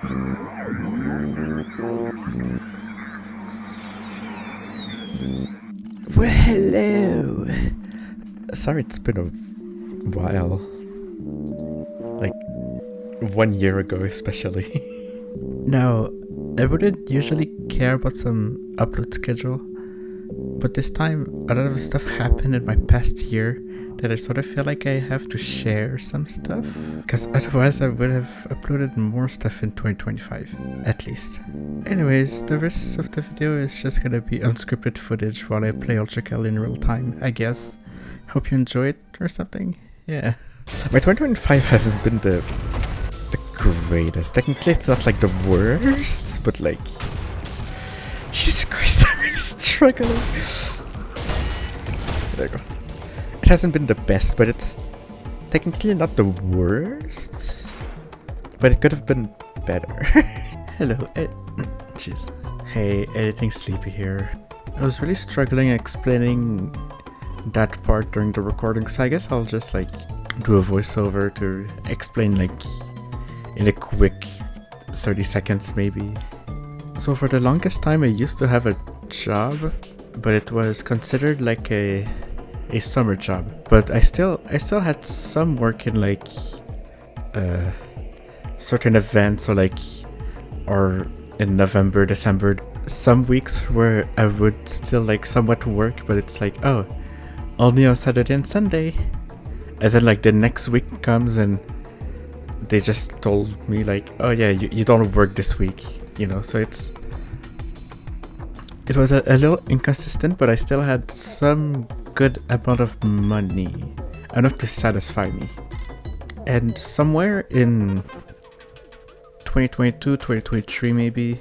Well, hello. Sorry, it's been a while. Like 1 year ago, especially. Now, I wouldn't usually care about some upload schedule, but this time a lot of stuff happened in my past year that I sort of feel like I have to share some stuff, because otherwise I would have uploaded more stuff in 2025, at least. Anyways, the rest of the video is just gonna be unscripted footage while I play ultrakill in real time, I guess. Hope you enjoy it or something. Yeah. My 2025 hasn't been the greatest. Technically it's not like the worst, but like, Jesus Christ, I'm really struggling. There you go. It hasn't been the best, but it's technically not the worst. But it could have been better. Hello, jeez. Hey, editing sleepy here. I was really struggling explaining that part during the recording, so I guess I'll just like do a voiceover to explain like in a quick 30 seconds maybe. So for the longest time I used to have a job, but it was considered like a summer job. But I still had some work in like certain events, or in November, December, some weeks where I would still like somewhat work, but it's like, oh, only on Saturday and Sunday. And then like the next week comes and they just told me like, oh yeah, you don't work this week, you know. So it was a little inconsistent, but I still had some good amount of money, enough to satisfy me. And somewhere in 2022, 2023 maybe,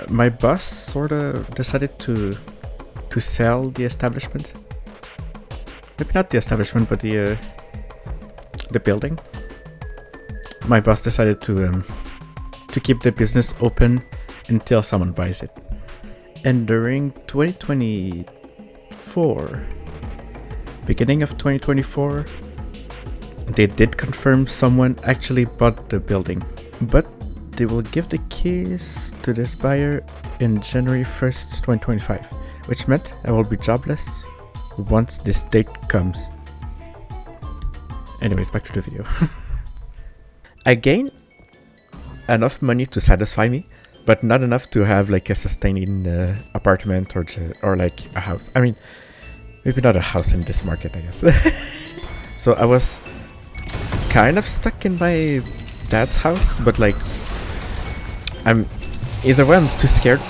my boss sort of decided to sell the establishment. Maybe not the establishment, but the building. My boss decided to keep the business open until someone buys it. And during 2024, beginning of 2024, they did confirm someone actually bought the building, but they will give the keys to this buyer in January 1st, 2025, which meant I will be jobless once this date comes. Anyways, back to the video. I gained enough money to satisfy me, but not enough to have like a sustaining apartment or like a house. I mean, maybe not a house in this market, I guess. So I was kind of stuck in my dad's house, but like, either way I'm too scared.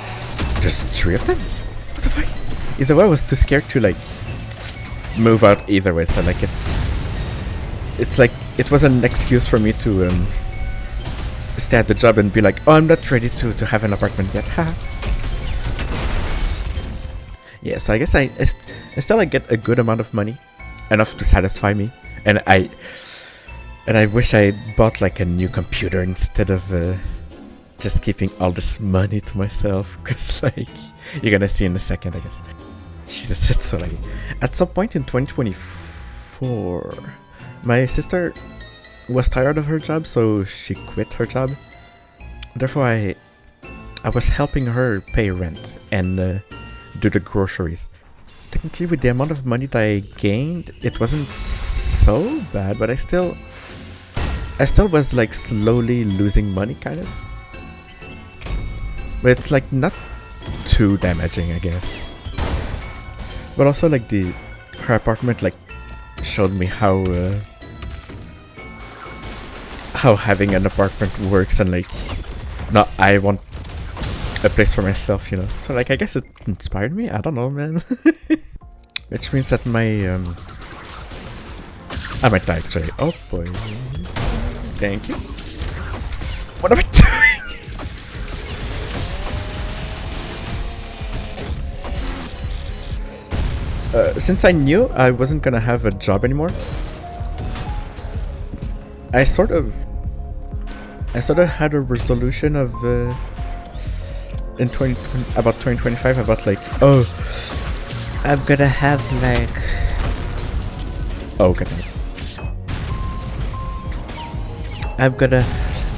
There's 3 of them? What the fuck? Either way I was too scared to like move out either way, so like it's like it was an excuse for me to stay at the job and be like, oh, I'm not ready to have an apartment yet. Yeah, so I guess I still like get a good amount of money, enough to satisfy me, and I wish I bought like a new computer instead of just keeping all this money to myself, because like you're gonna see in a second, I guess. Jesus, it's so laggy. At some point in 2024, my sister was tired of her job, so she quit her job. Therefore, I was helping her pay rent and do the groceries. Technically, with the amount of money that I gained, it wasn't so bad, but I still was like slowly losing money, kind of. But it's like not too damaging, I guess. But also like her apartment like showed me how having an apartment works, and like, no, I want a place for myself, you know. So like I guess it inspired me. I don't know, man. Which means that I might die actually. Oh boy. Thank you. What am I doing? Since I knew I wasn't gonna have a job anymore, I sort of had a resolution of in 2025 about like, oh, I'm gonna have like, oh god, I'm gonna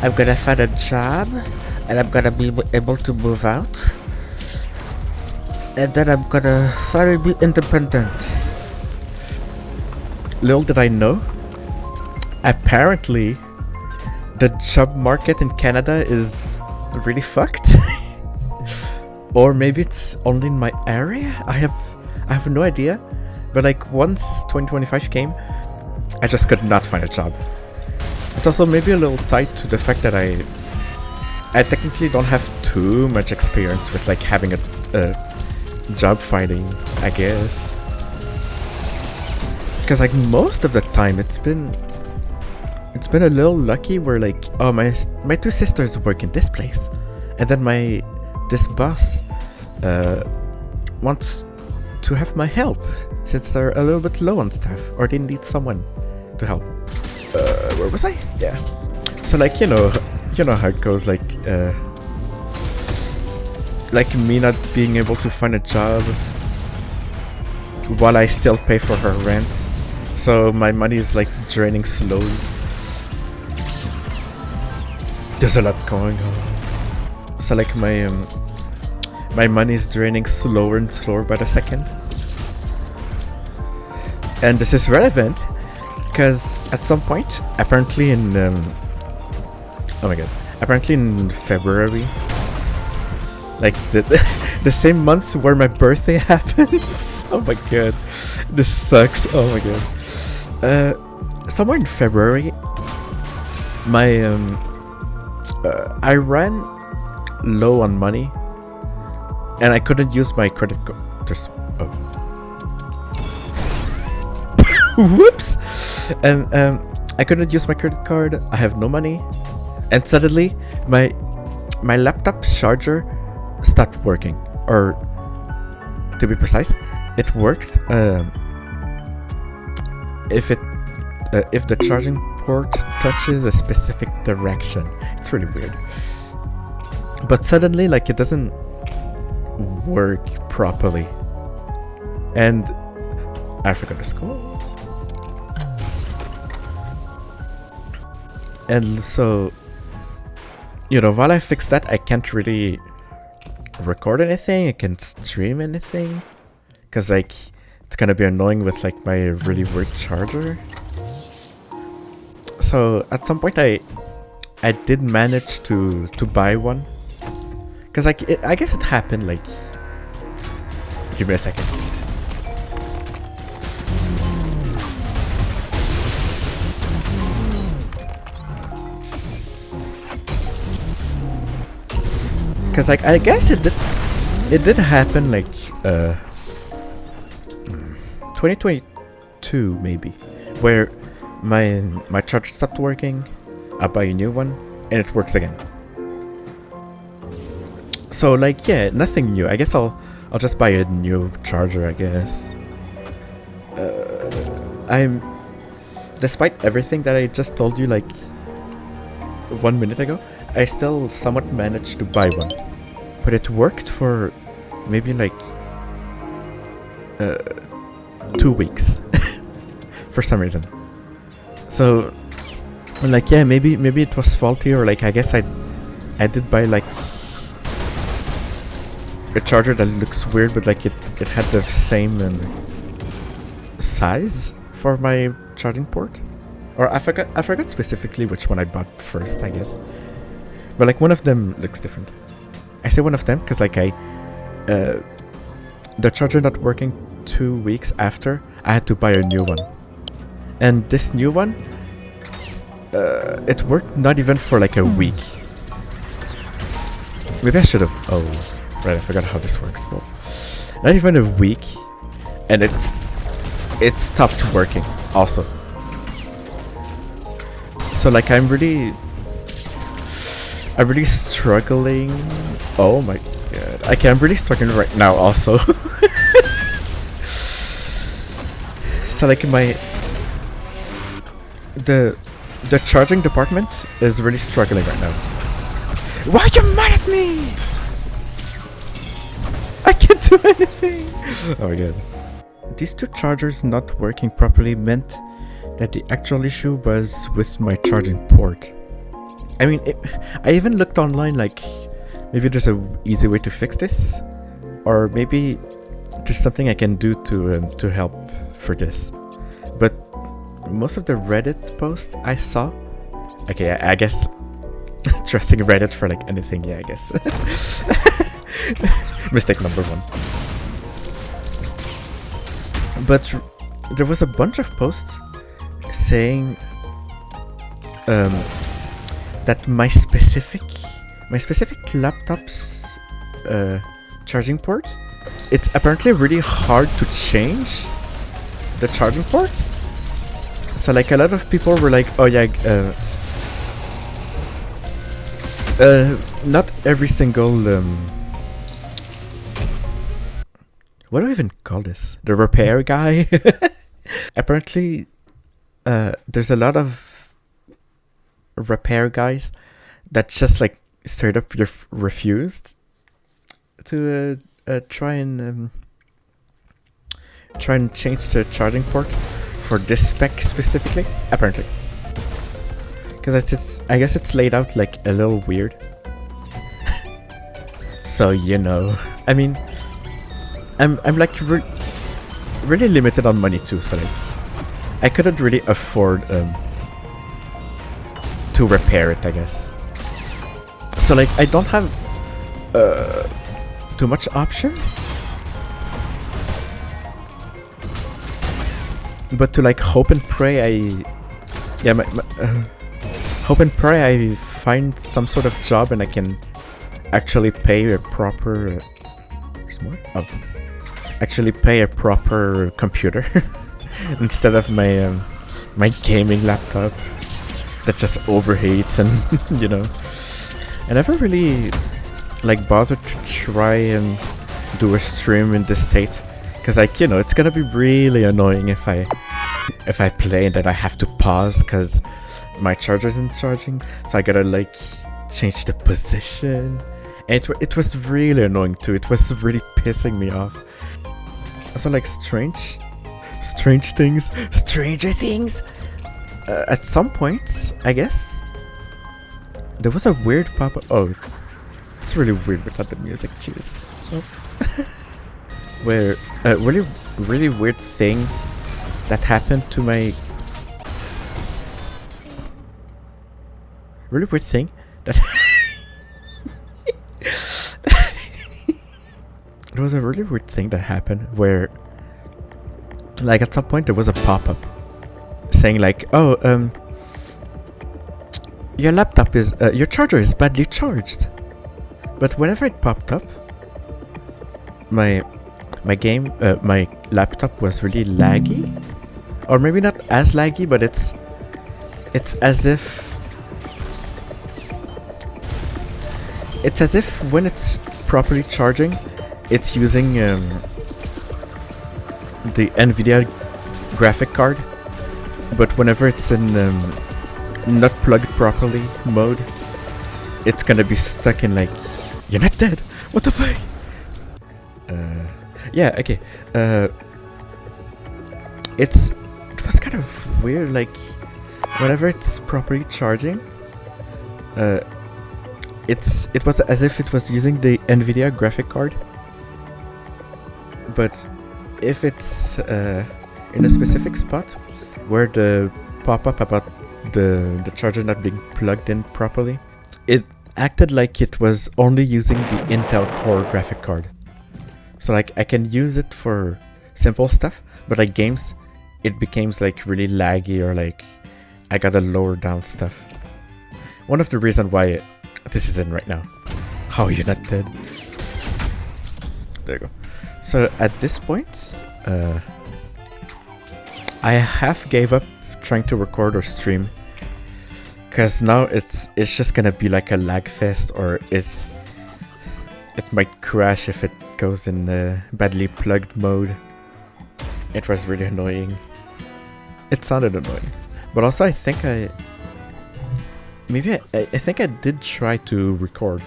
I'm gonna find a job, and I'm gonna be able to move out, and then I'm gonna finally be independent. Little did I know, apparently the job market in Canada is really fucked. Or maybe it's only in my area? I have no idea. But like once 2025 came, I just could not find a job. It's also maybe a little tied to the fact that I technically don't have too much experience with like having a job finding, I guess. Because like most of the time it's been a little lucky where like, oh, my two sisters work in this place, and then this boss wants to have my help since they're a little bit low on staff, or they need someone to help. Where was I? Yeah. So like, you know how it goes, like me not being able to find a job while I still pay for her rent. So my money is like draining slowly. There's a lot going on. So like my money is draining slower and slower by the second. And this is relevant because at some point, apparently in apparently in February, like the same month where my birthday happens. Oh my god, this sucks. Oh my god. Somewhere in February, my I ran low on money, and I couldn't use my credit card. Whoops! And I couldn't use my credit card. I have no money, and suddenly my laptop charger stopped working. Or to be precise, it worked if the charging port touches a specific direction. It's really weird. But suddenly, like, it doesn't work properly, and I forgot to score. And so, while I fix that, I can't really record anything. I can't stream anything, because like it's gonna be annoying with like my really weird charger. So at some point I did manage to buy one, because like I guess it happened like, give me a second. Because like I guess it did happen like 2022 maybe, where my charger stopped working. I buy a new one and it works again. So like, yeah, nothing new. I guess I'll just buy a new charger, I guess. Despite everything that I just told you like 1 minute ago, I still somewhat managed to buy one. But it worked for maybe like 2 weeks for some reason. So like, yeah, maybe it was faulty, or like I guess I did buy like a charger that looks weird, but like it had the same size for my charging port. Or I forgot specifically which one I bought first, I guess. But like one of them looks different. I say one of them because like the charger not working 2 weeks after, I had to buy a new one. And this new one, it worked not even for like a week. Maybe I should have. Oh, right, I forgot how this works. Well, not even a week, and it stopped working also. So like I'm really struggling. Oh my god. Okay, I'm really struggling right now also. So like the charging department is really struggling right now. Why are you mad at me? I can't do anything. Oh my god. These two chargers not working properly meant that the actual issue was with my charging port. I mean, I even looked online, like, maybe there's a easy way to fix this, or maybe there's something I can do to help for this. But most of the Reddit posts I saw, okay, I guess trusting Reddit for like anything, yeah, I guess. Mistake number one. But there was a bunch of posts saying that my specific laptop's charging port, it's apparently really hard to change the charging port. So like a lot of people were like, oh yeah, not every single what do I even call this? The repair guy. Apparently, there's a lot of repair guys that just like straight up refused to try and change the charging port for this spec specifically. Apparently, because I guess it's laid out like a little weird. So you know, I mean, I'm like really limited on money too, so like I couldn't really afford to repair it, I guess. So like I don't have too much options, but to like hope and pray hope and pray I find some sort of job and I can actually pay a proper there's more? Oh. Actually pay a proper computer instead of my my gaming laptop that just overheats and you know. I never really like bothered to try and do a stream in this state because like, you know, it's gonna be really annoying if I play and then I have to pause because my charger isn't charging, so I gotta like change the position, and it was really annoying too. It was really pissing me off. Also like stranger things. At some points, I guess there was a weird pop-up. Oh, it's really weird without the music. Jeez. Oh. Where a really weird thing that happened to my really weird thing that there was a really weird thing that happened where like at some point there was a pop-up saying like, oh, your laptop is your charger is badly charged. But whenever it popped up, my laptop was really laggy, or maybe not as laggy, but it's as if when it's properly charging, it's using the NVIDIA graphic card, but whenever it's in not plugged properly mode, it's gonna be stuck in like, you're not dead, what the fuck? Yeah, okay. It was kind of weird, like whenever it's properly charging, it was as if it was using the NVIDIA graphic card, but if it's in a specific spot where the pop-up about the charger not being plugged in properly, it acted like it was only using the Intel Core graphic card. So like I can use it for simple stuff, but like games, it becomes like really laggy, or like I gotta lower down stuff. One of the reasons why this is in right now. How are you not dead? There you go. So at this point, I half gave up trying to record or stream, because now it's just gonna be like a lag fest, or it might crash if it goes in the badly plugged mode. It was really annoying. It sounded annoying, but also I think I think I did try to record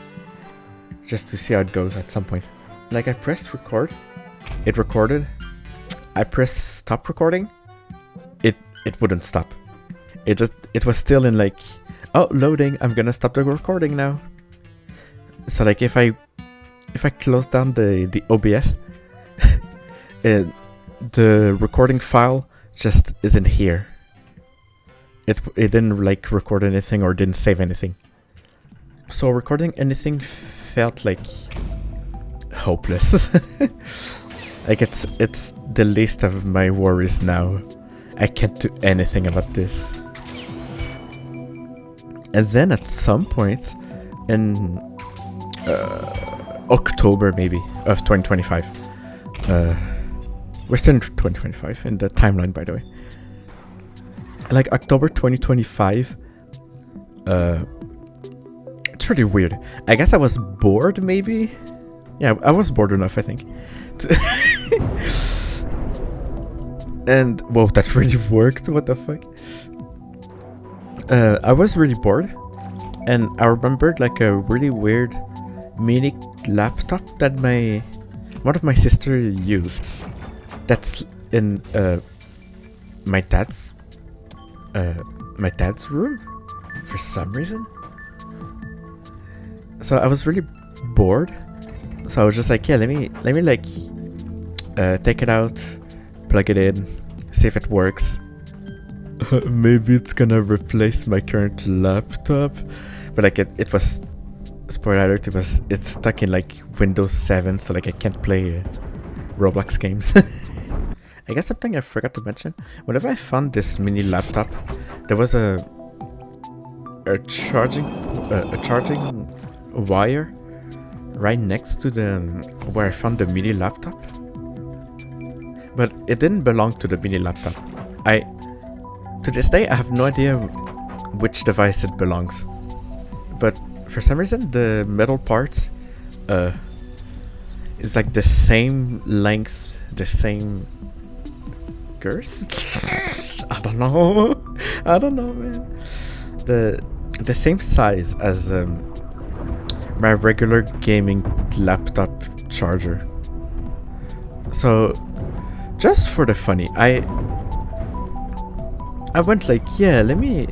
just to see how it goes at some point. Like I pressed record, it recorded. I pressed stop recording, it wouldn't stop. It was still in like Oh, loading. I'm gonna stop the recording now. So like if I close down the OBS, the recording file just isn't here. It didn't like record anything or didn't save anything. So recording anything felt like hopeless. Like it's the least of my worries now. I can't do anything about this. And then at some point in October maybe of 2025, we're still in 2025 in the timeline, by the way. Like October 2025, it's pretty weird. I guess I was bored, maybe. Yeah, I was bored enough, I think. And whoa, that really worked. What the fuck? I was really bored, and I remembered like a really weird mini laptop that one of my sister used. That's in my dad's room for some reason. So I was really bored. So I was just like, yeah, let me like take it out, plug it in, see if it works. Maybe it's gonna replace my current laptop, but like it was, spoiler alert, it's stuck in like Windows 7, so like I can't play Roblox games. I guess something I forgot to mention. Whenever I found this mini laptop, there was a charging wire right next to where I found the mini laptop, but it didn't belong to the mini laptop. To this day, I have no idea which device it belongs, but for some reason the metal part is like the same length, the same girth. I don't know, man. The same size as my regular gaming laptop charger. So just for the funny, I went like, yeah, the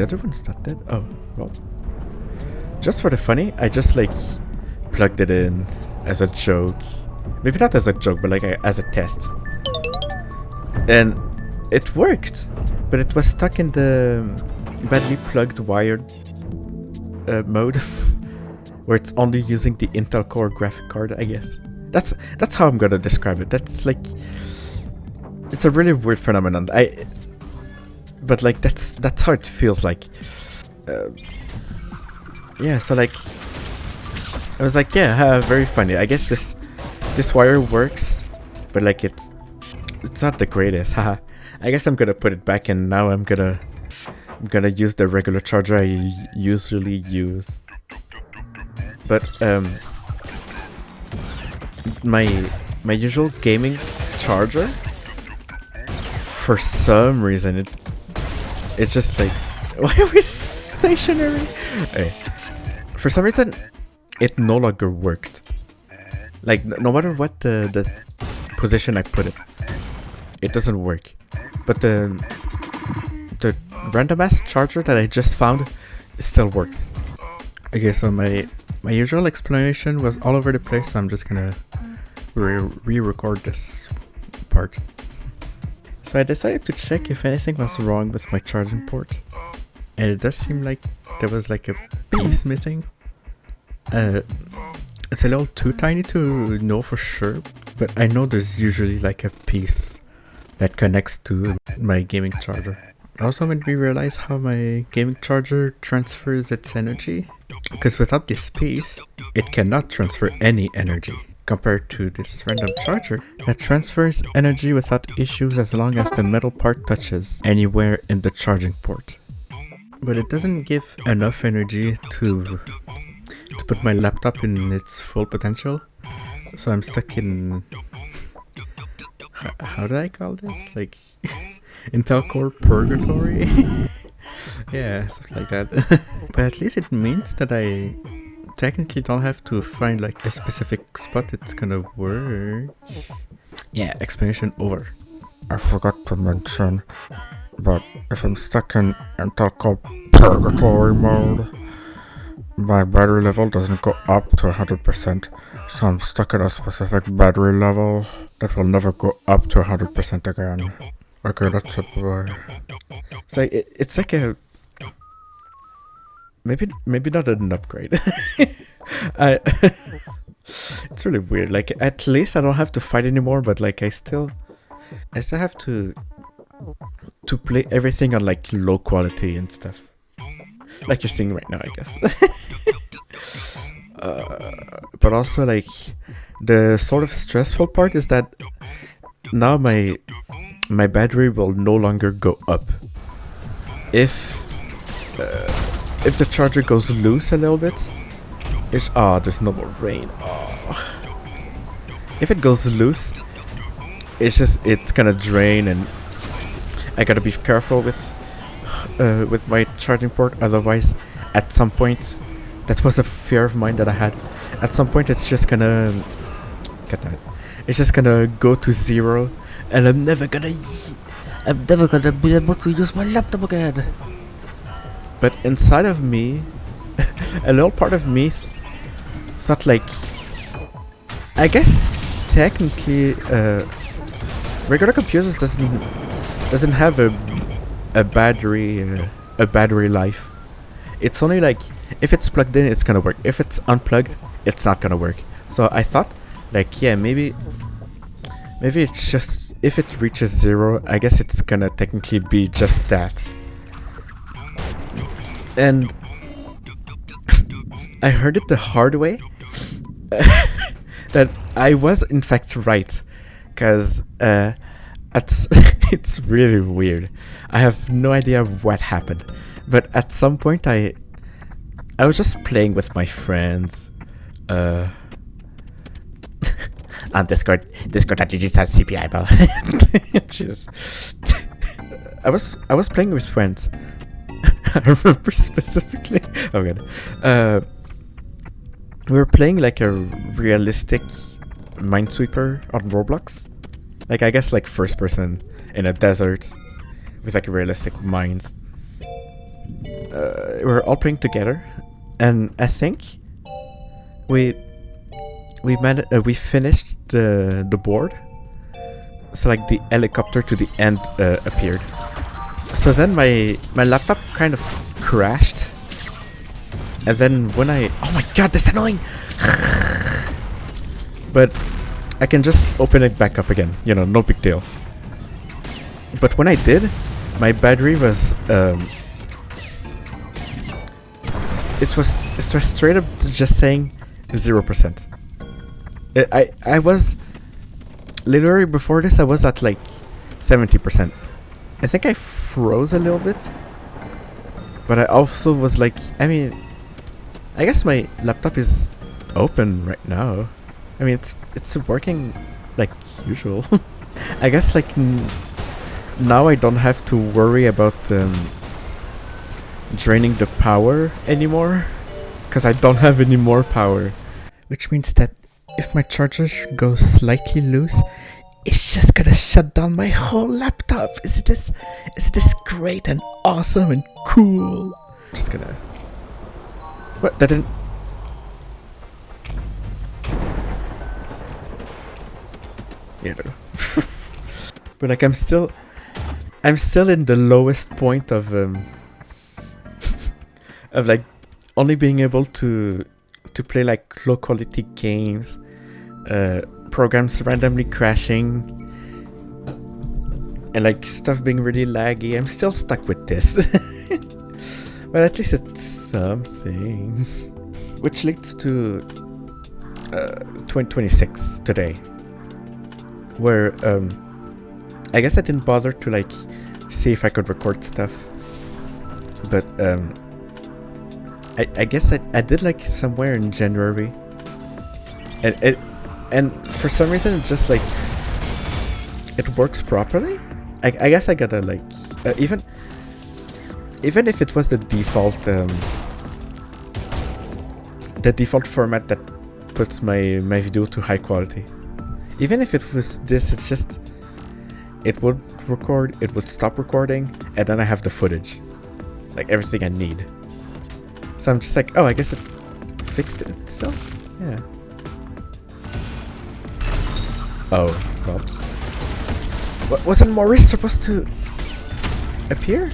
other one's not dead. Oh, well. Just for the funny, I just like plugged it in as a joke. Maybe not as a joke, but like as a test. And it worked, but it was stuck in the badly plugged wired mode, where it's only using the Intel Core graphic card, I guess. That's how I'm gonna describe it. That's like, it's a really weird phenomenon. But like that's how it feels like. Yeah, so like I was like, yeah, very funny. I guess this wire works, but like it's not the greatest. Haha. I guess I'm gonna put it back, and now I'm gonna use the regular charger I usually use. But my usual gaming charger, for some reason it's just like, why are we stationary? Hey, for some reason it no longer worked. Like no matter what the position I put it doesn't work. But the random ass charger that I just found still works. Okay, so my usual explanation was all over the place, so I'm just gonna re-record this part. So I decided to check if anything was wrong with my charging port, and it does seem like there was like a piece missing. It's a little too tiny to know for sure, but I know there's usually like a piece that connects to my gaming charger. It also made me realize how my gaming charger transfers its energy, because without this piece, it cannot transfer any energy, compared to this random charger that transfers energy without issues as long as the metal part touches anywhere in the charging port. But it doesn't give enough energy to put my laptop in its full potential, so I'm stuck in, how do I call this? Like Intel Core purgatory? Yeah, something like that. But at least it means that I technically don't have to find like a specific spot it's gonna work. Yeah, explanation over. I forgot to mention, but if I'm stuck in Intel Core Purgatory mode. My battery level doesn't go up to 100%, so I'm stuck at a specific battery level that will never go up to 100% again. Okay, that's it, boy. So it's like a maybe not an upgrade. I it's really weird. Like at least I don't have to fight anymore, but like I still have to play everything on like low quality and stuff. Like you're seeing right now, I guess. But also like the sort of stressful part is that now my battery will no longer go up. If the charger goes loose a little bit, there's no more rain. If it goes loose, it's gonna drain, and I gotta be careful with my charging port. Otherwise, at some point, that was a fear of mine that I had. At some point, it's just gonna it's just gonna go to 0, and I'm never gonna be able to use my laptop again. But inside of me, a little part of me thought like, I guess technically, regular computers doesn't have a battery life. It's only like if it's plugged in, it's gonna work. If it's unplugged, it's not gonna work. So I thought, like, yeah, maybe it's just if it reaches 0, I guess it's gonna technically be just that. And I heard it the hard way that I was in fact right, because it's really weird. I have no idea what happened, but at some point I was just playing with my friends on Discord that has CPI bro. I was playing with friends. I remember specifically. Oh god. We were playing like a realistic Minesweeper on Roblox. Like I guess like first person in a desert with like realistic mines. We were all playing together, and I think we finished the board. So like the helicopter to the end appeared. So then my laptop kind of crashed, and then when oh my god, that's annoying. But I can just open it back up again, no big deal. But when I did, my battery was it was straight up just saying 0%. I was literally before this I was at like 70%. I think I froze a little bit, but I also was like, I mean, I guess my laptop is open right now. I mean, it's working like usual. I guess like now I don't have to worry about draining the power anymore, because I don't have any more power. Which means that if my charger goes slightly loose, it's just gonna shut down my whole laptop. Is this great and awesome and cool? I'm just gonna... What? That didn't... Yeah, no. But like I'm still in the lowest point of of like only being able to play like low quality games, programs randomly crashing, and like stuff being really laggy. I'm still stuck with this. But at least it's something. Which leads to 2026 today, where I guess I didn't bother to like see if I could record stuff, but I guess I did like somewhere in January, and for some reason it just like it works properly. I guess I gotta like even if it was the default format that puts my video to high quality, even if it was this, it's just it would record, it would stop recording, and then I have the footage. like everything I need. So I'm just like, oh, I guess it fixed it itself? Yeah. Oh, well. Wasn't Maurice supposed to appear?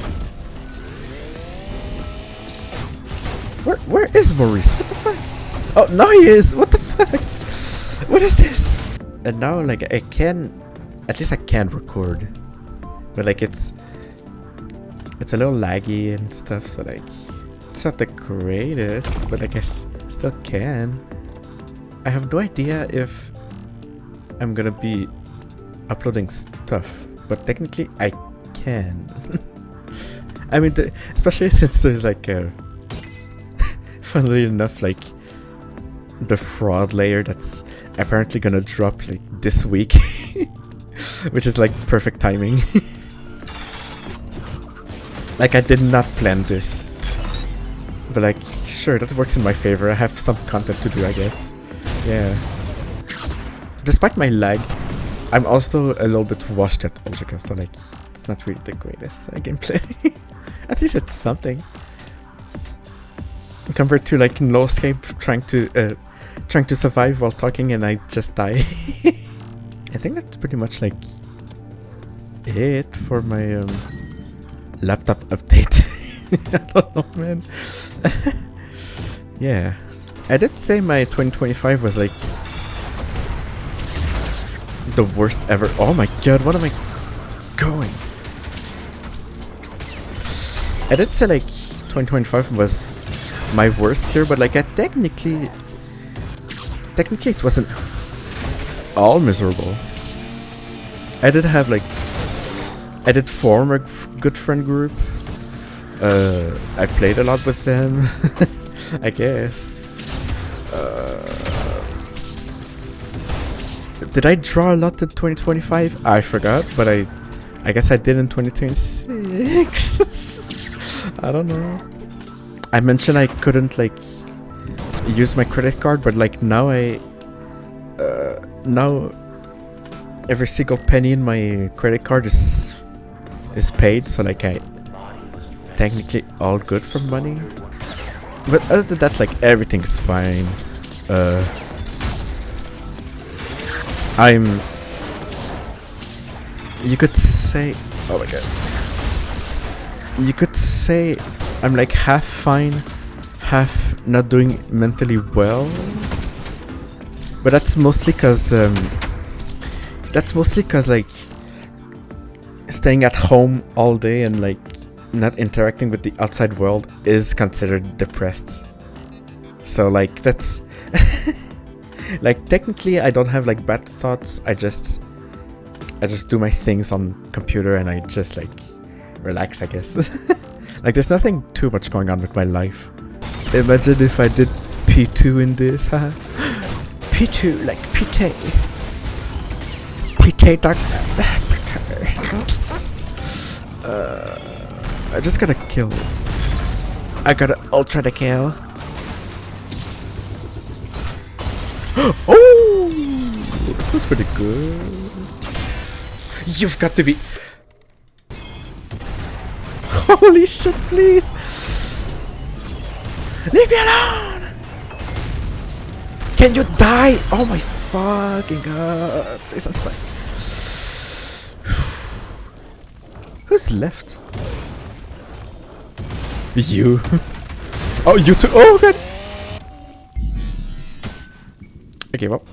Where is Maurice? What the fuck? Oh, now he is! What the fuck? What is this? And now, like, I can... At least I can record. But, like, it's a little laggy and stuff, so, like... It's not the greatest, but I guess still can. I have no idea if I'm gonna be uploading stuff, but technically I can. I mean, especially since there's like a... funnily enough, like the fraud layer that's apparently gonna drop like this week, which is like perfect timing. Like I did not plan this, but like sure, that works in my favor. I have some content to do, I guess. Yeah. Despite my lag, I'm also a little bit washed at ultrakill, so like it's not really the greatest gameplay. At least it's something. Compared to like no escape trying to survive while talking and I just die. I think that's pretty much like it for my laptop update. I don't know, man. Yeah, I did say my 2025 was like the worst ever. Oh my god, what am I going? I did say like 2025 was my worst year, but like I technically it wasn't all miserable. I did form a good friend group. I played a lot with them. I guess. Did I draw a lot in 2025? I forgot, but I guess I did in 2026. I don't know. I mentioned I couldn't like use my credit card, but like now now every single penny in my credit card is paid, so like I technically all good for money. But other than that, like everything's fine. You could say, oh my god. You could say I'm like half fine, half not doing mentally well. But that's mostly cause like staying at home all day and like not interacting with the outside world is considered depressed. So like that's like technically I don't have like bad thoughts. I just do my things on computer and I just like relax, I guess. Like there's nothing too much going on with my life. Imagine if I did P2 in this, huh? P2 like P-Tay. P-Tay dark. I just gotta kill. I gotta ultrakill. Oh, that was pretty good. You've got to be. Holy shit, please! Leave me alone! Can you die? Oh my fucking god. Please, I'm stuck. Who's left? You. Oh, you too. Oh god! I gave up.